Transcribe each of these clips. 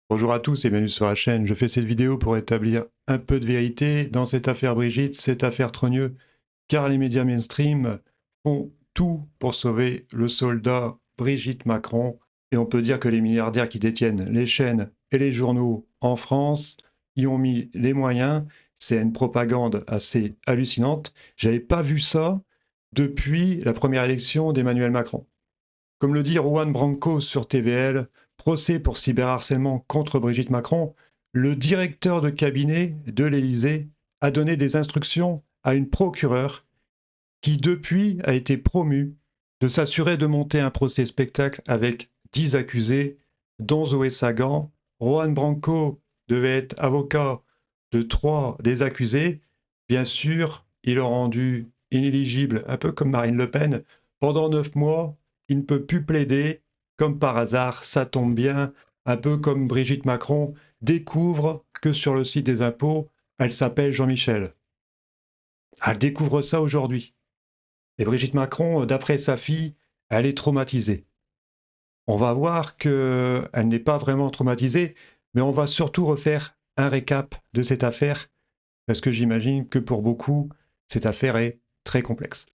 Bonjour à tous et bienvenue sur la chaîne. Je fais cette vidéo pour établir un peu de vérité dans cette affaire Brigitte, cette affaire Trogneux, car les médias mainstream font tout pour sauver le soldat Brigitte Macron. Et on peut dire que les milliardaires qui détiennent les chaînes et les journaux en France y ont mis les moyens. C'est une propagande assez hallucinante. J'avais pas vu ça depuis la première élection d'Emmanuel Macron. Comme le dit Juan Branco sur TVL, procès pour cyberharcèlement contre Brigitte Macron, le directeur de cabinet de l'Élysée a donné des instructions à une procureure qui depuis a été promue de s'assurer de monter un procès spectacle avec 10 accusés, dont Zoé Sagan. Juan Branco devait être avocat de 3 des accusés. Bien sûr, il est rendu inéligible, un peu comme Marine Le Pen. Pendant 9 mois, il ne peut plus plaider. Comme par hasard, ça tombe bien, un peu comme Brigitte Macron découvre que sur le site des impôts, elle s'appelle Jean-Michel. Elle découvre ça aujourd'hui. Et Brigitte Macron, d'après sa fille, elle est traumatisée. On va voir qu'elle n'est pas vraiment traumatisée, mais on va surtout refaire un récap de cette affaire, parce que j'imagine que pour beaucoup, cette affaire est très complexe.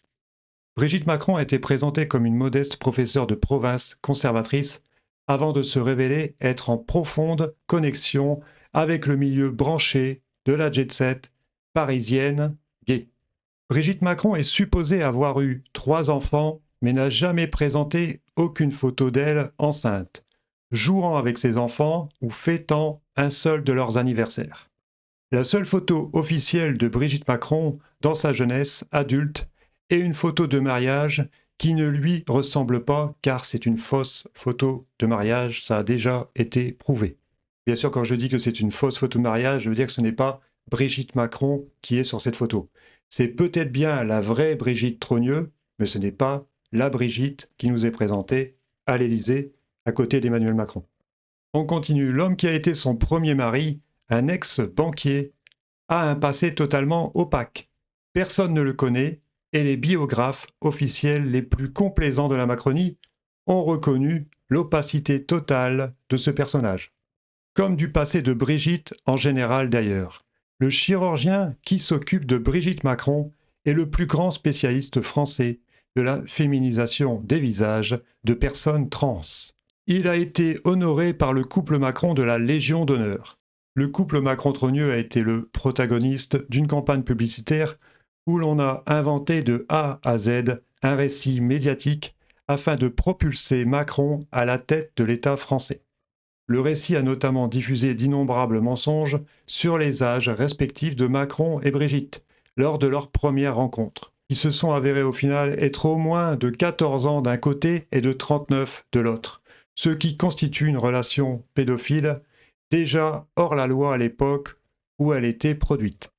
Brigitte Macron a été présentée comme une modeste professeure de province conservatrice, avant de se révéler être en profonde connexion avec le milieu branché de la jet-set parisienne gay. Brigitte Macron est supposée avoir eu 3 enfants, mais n'a jamais présenté aucune photo d'elle enceinte, jouant avec ses enfants ou fêtant un seul de leurs anniversaires. La seule photo officielle de Brigitte Macron dans sa jeunesse adulte est une photo de mariage qui ne lui ressemble pas car c'est une fausse photo de mariage, ça a déjà été prouvé. Bien sûr, quand je dis que c'est une fausse photo de mariage, je veux dire que ce n'est pas Brigitte Macron qui est sur cette photo. C'est peut-être bien la vraie Brigitte Trogneux, mais ce n'est pas la Brigitte qui nous est présentée à l'Élysée à côté d'Emmanuel Macron. On continue. L'homme qui a été son premier mari, un ex-banquier, a un passé totalement opaque. Personne ne le connaît et les biographes officiels les plus complaisants de la Macronie ont reconnu l'opacité totale de ce personnage. Comme du passé de Brigitte en général d'ailleurs. Le chirurgien qui s'occupe de Brigitte Macron est le plus grand spécialiste français de la féminisation des visages de personnes trans. Il a été honoré par le couple Macron de la Légion d'honneur. Le couple Macron-Trogneux a été le protagoniste d'une campagne publicitaire où l'on a inventé de A à Z un récit médiatique afin de propulser Macron à la tête de l'État français. Le récit a notamment diffusé d'innombrables mensonges sur les âges respectifs de Macron et Brigitte lors de leur première rencontre, qui se sont avérés au final être au moins de 14 ans d'un côté et de 39 de l'autre, ce qui constitue une relation pédophile déjà hors la loi à l'époque où elle était produite.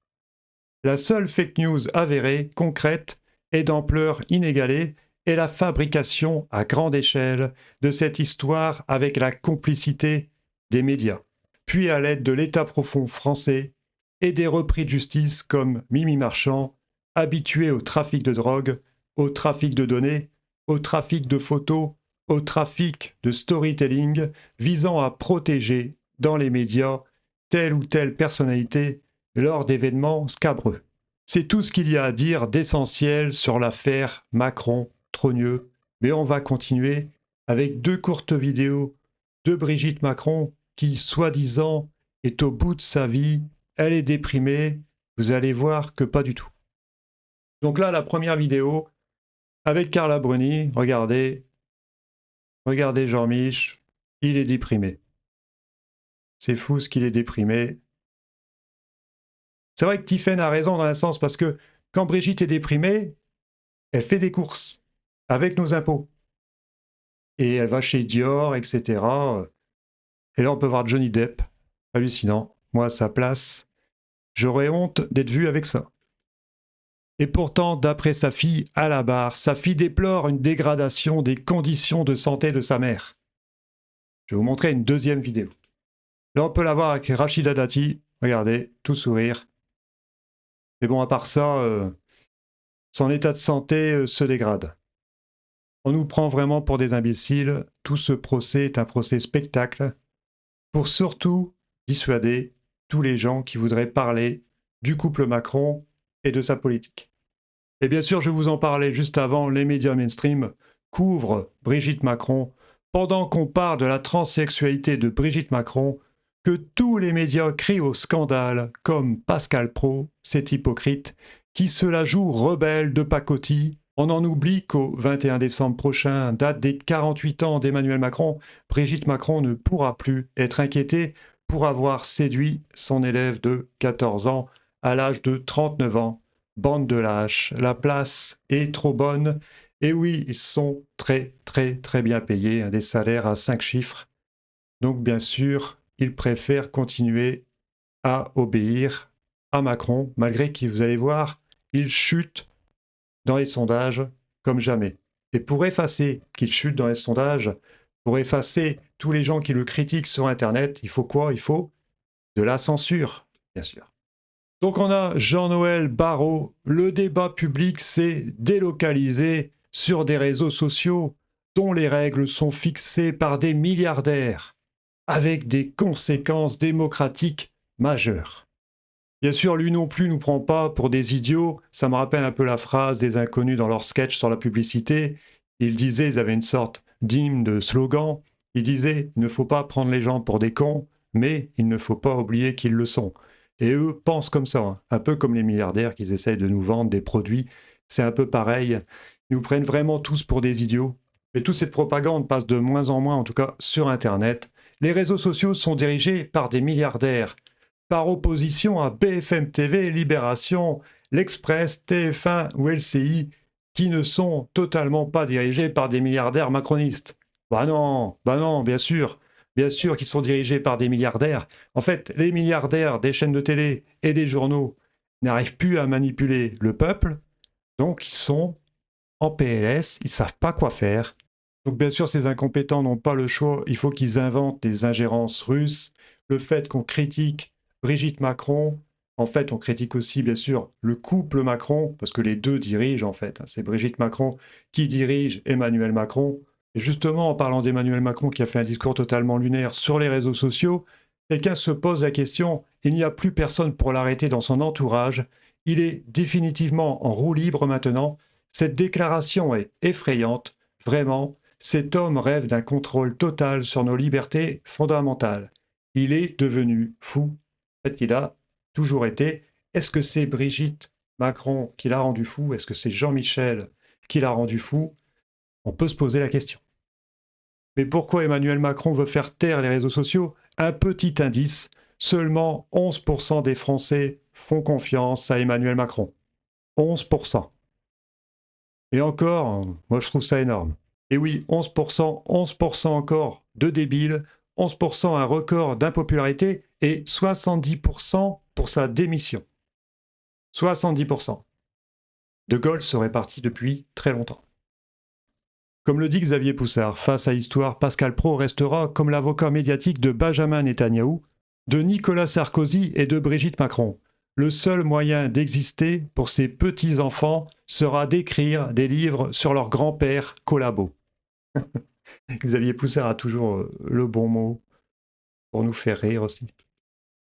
La seule fake news avérée, concrète et d'ampleur inégalée est la fabrication à grande échelle de cette histoire avec la complicité des médias, puis à l'aide de l'État profond français et des repris de justice comme Mimi Marchand, habitué au trafic de drogue, au trafic de données, au trafic de photos, au trafic de storytelling visant à protéger dans les médias telle ou telle personnalité lors d'événements scabreux. C'est tout ce qu'il y a à dire d'essentiel sur l'affaire Macron-Trogneux, mais on va continuer avec 2 courtes vidéos de Brigitte Macron qui, soi-disant, est au bout de sa vie, elle est déprimée, vous allez voir que pas du tout. Donc là, la première vidéo avec Carla Bruni, regardez Jean-Mich, il est déprimé. C'est fou ce qu'il est déprimé. C'est vrai que Tiphaine a raison dans un sens parce que quand Brigitte est déprimée, elle fait des courses avec nos impôts. Et elle va chez Dior, etc. Et là, on peut voir Johnny Depp. Hallucinant. Moi, à sa place, j'aurais honte d'être vu avec ça. Et pourtant, d'après sa fille à la barre, sa fille déplore une dégradation des conditions de santé de sa mère. Je vais vous montrer une deuxième vidéo. Là, on peut la voir avec Rachida Dati. Regardez, tout sourire. Mais bon, à part ça, son état de santé se dégrade. On nous prend vraiment pour des imbéciles. Tout ce procès est un procès spectacle. pour surtout dissuader tous les gens qui voudraient parler du couple Macron et de sa politique. Et bien sûr, je vous en parlais juste avant, les médias mainstream couvrent Brigitte Macron pendant qu'on parle de la transsexualité de Brigitte Macron, que tous les médias crient au scandale, comme Pascal Praud, cet hypocrite, qui se la joue rebelle de pacotille. On en oublie qu'au 21 décembre prochain, date des 48 ans d'Emmanuel Macron, Brigitte Macron ne pourra plus être inquiétée pour avoir séduit son élève de 14 ans à l'âge de 39 ans. Bande de lâches, la place est trop bonne. Et oui, ils sont très bien payés, des salaires à 5 chiffres. Donc bien sûr, ils préfèrent continuer à obéir à Macron, malgré qu'il, vous allez voir, il chute dans les sondages comme jamais. Et pour effacer qu'il chute dans les sondages, pour effacer tous les gens qui le critiquent sur Internet, il faut quoi? Il faut de la censure, bien sûr. Donc on a Jean-Noël Barrot, le débat public s'est délocalisé sur des réseaux sociaux dont les règles sont fixées par des milliardaires, avec des conséquences démocratiques majeures. Bien sûr, lui non plus nous prend pas pour des idiots, ça me rappelle un peu la phrase des inconnus dans leur sketch sur la publicité. Ils disaient, ils avaient une sorte d'hymne, de slogan, ils disaient « Il ne faut pas prendre les gens pour des cons, mais il ne faut pas oublier qu'ils le sont ». Et eux pensent comme ça, un peu comme les milliardaires qui essayent de nous vendre des produits. C'est un peu pareil. Ils nous prennent vraiment tous pour des idiots. Mais toute cette propagande passe de moins en moins, en tout cas sur Internet. Les réseaux sociaux sont dirigés par des milliardaires, par opposition à BFM TV, Libération, L'Express, TF1 ou LCI, qui ne sont totalement pas dirigés par des milliardaires macronistes. Bah non, bien sûr qu'ils sont dirigés par des milliardaires. En fait, les milliardaires des chaînes de télé et des journaux n'arrivent plus à manipuler le peuple, donc ils sont en PLS, ils ne savent pas quoi faire. Donc bien sûr, ces incompétents n'ont pas le choix, il faut qu'ils inventent des ingérences russes, le fait qu'on critique Brigitte Macron, en fait on critique aussi bien sûr le couple Macron, parce que les deux dirigent en fait, c'est Brigitte Macron qui dirige Emmanuel Macron. Et justement, en parlant d'Emmanuel Macron qui a fait un discours totalement lunaire sur les réseaux sociaux, quelqu'un se pose la question, il n'y a plus personne pour l'arrêter dans son entourage, il est définitivement en roue libre maintenant. Cette déclaration est effrayante, vraiment. Cet homme rêve d'un contrôle total sur nos libertés fondamentales. Il est devenu fou. En fait, il a toujours été. Est-ce que c'est Brigitte Macron qui l'a rendu fou? Est-ce que c'est Jean-Michel qui l'a rendu fou? On peut se poser la question. Mais pourquoi Emmanuel Macron veut faire taire les réseaux sociaux? Un petit indice, seulement 11% des Français font confiance à Emmanuel Macron. 11%. Et encore, moi je trouve ça énorme. Et oui, 11% encore de débiles, 11% un record d'impopularité et 70% pour sa démission. 70%. De Gaulle serait parti depuis très longtemps. Comme le dit Xavier Poussard, face à l'histoire, Pascal Praud restera comme l'avocat médiatique de Benjamin Netanyahou, de Nicolas Sarkozy et de Brigitte Macron. Le seul moyen d'exister pour ces petits-enfants sera d'écrire des livres sur leur grand-père collabo. Xavier Poussard a toujours le bon mot pour nous faire rire aussi.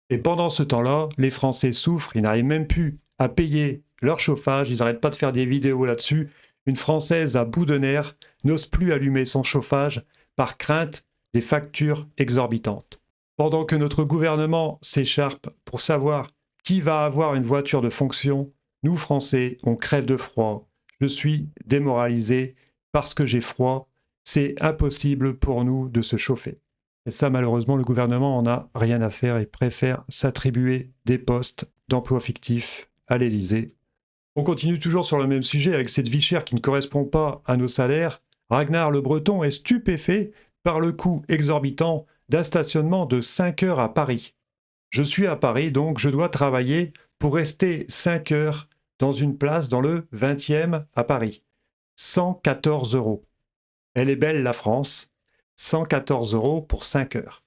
Et pendant ce temps-là, les Français souffrent, ils n'arrivent même plus à payer leur chauffage, ils n'arrêtent pas de faire des vidéos là-dessus. Une Française à bout de nerfs n'ose plus allumer son chauffage par crainte des factures exorbitantes. Pendant que notre gouvernement s'écharpe pour savoir qui va avoir une voiture de fonction, nous Français, on crève de froid. Je suis démoralisé parce que j'ai froid. C'est impossible pour nous de se chauffer. Et ça, malheureusement, le gouvernement en a rien à faire et préfère s'attribuer des postes d'emploi fictifs à l'Élysée. On continue toujours sur le même sujet avec cette vie chère qui ne correspond pas à nos salaires. Ragnar le Breton est stupéfait par le coût exorbitant d'un stationnement de 5 heures à Paris. Je suis à Paris, donc je dois travailler pour rester 5 heures dans une place dans le 20e à Paris. 114 €. Elle est belle la France. 114 € pour 5 heures.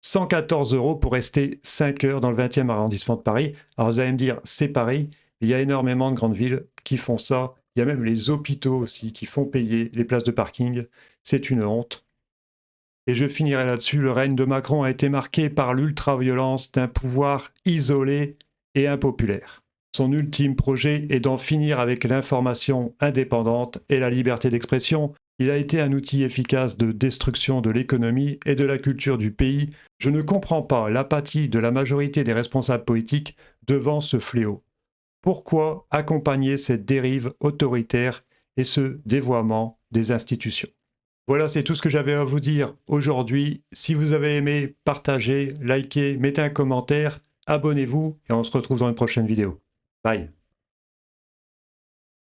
114 € pour rester 5 heures dans le 20e arrondissement de Paris. Alors vous allez me dire, c'est Paris. Il y a énormément de grandes villes qui font ça. Il y a même les hôpitaux aussi qui font payer les places de parking. C'est une honte. Et je finirai là-dessus, le règne de Macron a été marqué par l'ultra-violence d'un pouvoir isolé et impopulaire. Son ultime projet est d'en finir avec l'information indépendante et la liberté d'expression. Il a été un outil efficace de destruction de l'économie et de la culture du pays. Je ne comprends pas l'apathie de la majorité des responsables politiques devant ce fléau. Pourquoi accompagner cette dérive autoritaire et ce dévoiement des institutions? Voilà, c'est tout ce que j'avais à vous dire aujourd'hui. Si vous avez aimé, partagez, likez, mettez un commentaire, abonnez-vous et on se retrouve dans une prochaine vidéo. Bye.